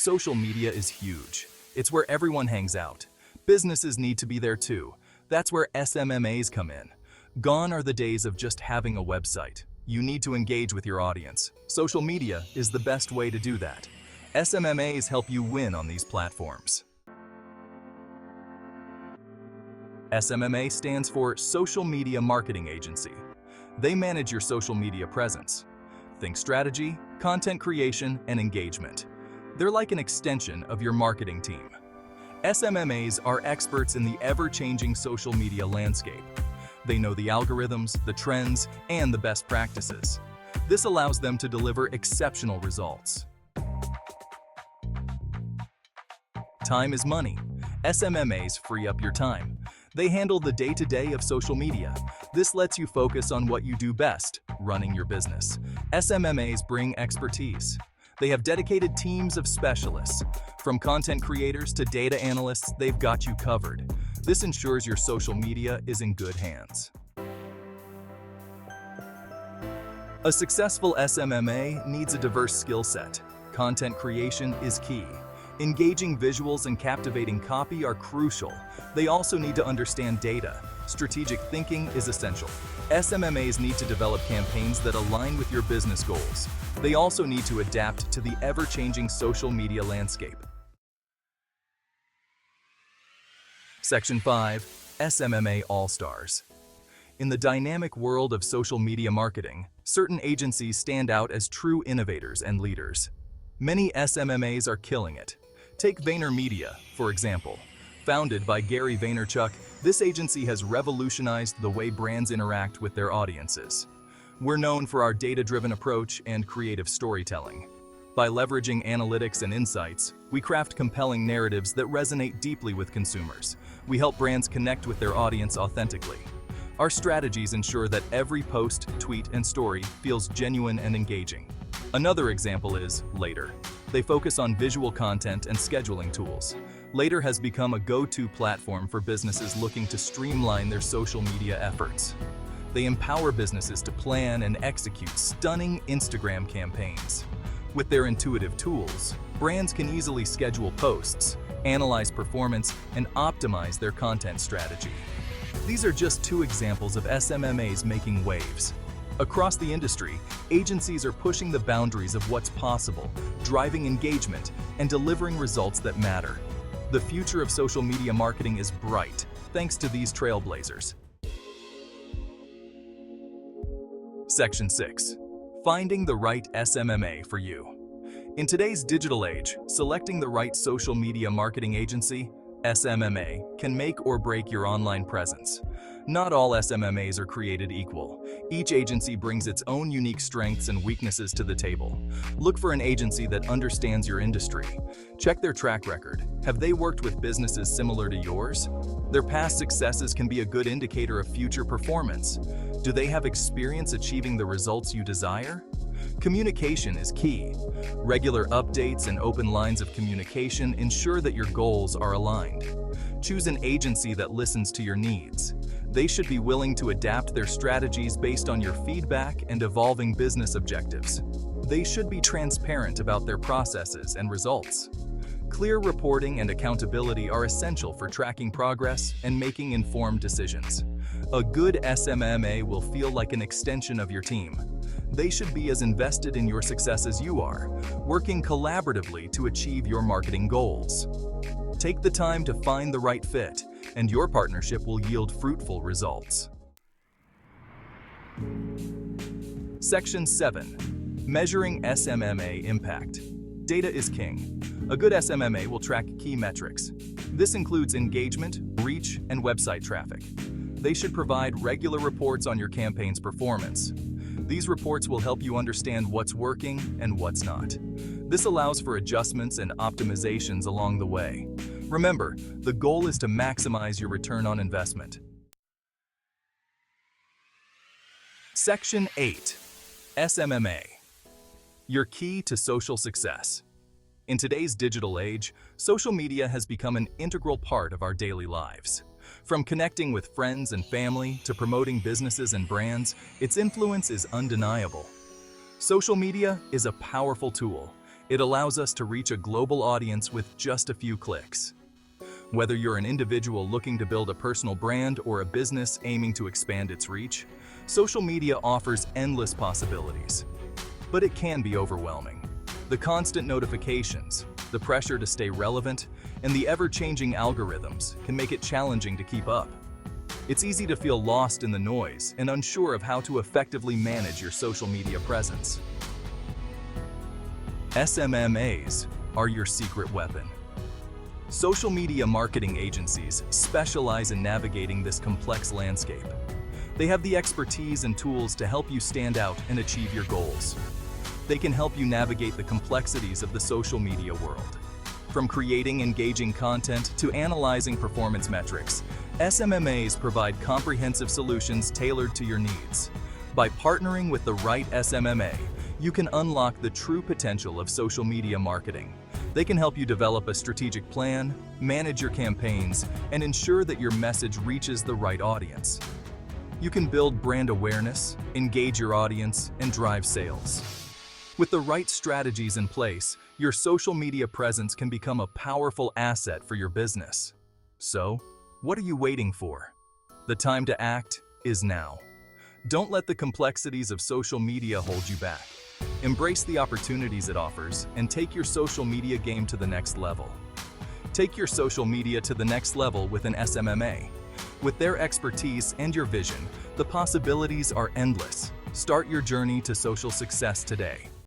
Social media is huge. It's where everyone hangs out. Businesses need to be there too. That's where SMMAs come in. Gone are the days of just having a website. You need to engage with your audience. Social media is the best way to do that. SMMAs help you win on these platforms. SMMA stands for Social Media Marketing Agency. They manage your social media presence. Think strategy, content creation, and engagement. They're like an extension of your marketing team. SMMAs are experts in the ever-changing social media landscape. They know the algorithms, the trends, and the best practices. This allows them to deliver exceptional results. Time is money. SMMAs free up your time. They handle the day-to-day of social media. This lets you focus on what you do best, running your business. SMMAs bring expertise. They have dedicated teams of specialists. From content creators to data analysts, they've got you covered. This ensures your social media is in good hands. A successful SMMA needs a diverse skill set. Content creation is key. Engaging visuals and captivating copy are crucial. They also need to understand data. Strategic thinking is essential. SMMAs need to develop campaigns that align with your business goals. They also need to adapt to the ever-changing social media landscape. Section 5. SMMA All-Stars. In the dynamic world of social media marketing, certain agencies stand out as true innovators and leaders. Many SMMAs are killing it. Take VaynerMedia, for example. Founded by Gary Vaynerchuk, this agency has revolutionized the way brands interact with their audiences. We're known for our data-driven approach and creative storytelling. By leveraging analytics and insights, we craft compelling narratives that resonate deeply with consumers. We help brands connect with their audience authentically. Our strategies ensure that every post, tweet, and story feels genuine and engaging. Another example is Later. They focus on visual content and scheduling tools. Later has become a go-to platform for businesses looking to streamline their social media efforts. They empower businesses to plan and execute stunning Instagram campaigns. With their intuitive tools, brands can easily schedule posts, analyze performance, and optimize their content strategy. These are just two examples of SMMAs making waves. Across the industry, agencies are pushing the boundaries of what's possible, driving engagement, and delivering results that matter. The future of social media marketing is bright, thanks to these trailblazers. Section 6. Finding the right SMMA for you. In today's digital age, selecting the right social media marketing agency, SMMA, can make or break your online presence. Not all SMMAs are created equal. Each agency brings its own unique strengths and weaknesses to the table. Look for an agency that understands your industry. Check their track record. Have they worked with businesses similar to yours? Their past successes can be a good indicator of future performance. Do they have experience achieving the results you desire? Communication is key. Regular updates and open lines of communication ensure that your goals are aligned. Choose an agency that listens to your needs. They should be willing to adapt their strategies based on your feedback and evolving business objectives. They should be transparent about their processes and results. Clear reporting and accountability are essential for tracking progress and making informed decisions. A good SMMA will feel like an extension of your team. They should be as invested in your success as you are, working collaboratively to achieve your marketing goals. Take the time to find the right fit, and your partnership will yield fruitful results. Section 7. Measuring SMMA impact. Data is king. A good SMMA will track key metrics. This includes engagement, reach, and website traffic. They should provide regular reports on your campaign's performance. These reports will help you understand what's working and what's not. This allows for adjustments and optimizations along the way. Remember, the goal is to maximize your return on investment. Section 8. SMMA. Your key to social success. In today's digital age, social media has become an integral part of our daily lives. From connecting with friends and family to promoting businesses and brands, its influence is undeniable. Social media is a powerful tool, It allows us to reach a global audience with just a few clicks. Whether you're an individual looking to build a personal brand or a business aiming to expand its reach, social media offers endless possibilities. But it can be overwhelming. The constant notifications, the pressure to stay relevant, and the ever-changing algorithms can make it challenging to keep up. It's easy to feel lost in the noise and unsure of how to effectively manage your social media presence. SMMAs are your secret weapon. Social media marketing agencies specialize in navigating this complex landscape. They have the expertise and tools to help you stand out and achieve your goals. They can help you navigate the complexities of the social media world. From creating engaging content to analyzing performance metrics, SMMAs provide comprehensive solutions tailored to your needs. By partnering with the right SMMA, you can unlock the true potential of social media marketing. They can help you develop a strategic plan, manage your campaigns, and ensure that your message reaches the right audience. You can build brand awareness, engage your audience, and drive sales. With the right strategies in place, your social media presence can become a powerful asset for your business. So, what are you waiting for? The time to act is now. Don't let the complexities of social media hold you back. Embrace the opportunities it offers and take your social media game to the next level. Take your social media to the next level with an SMMA. With their expertise and your vision, the possibilities are endless. Start your journey to social success today.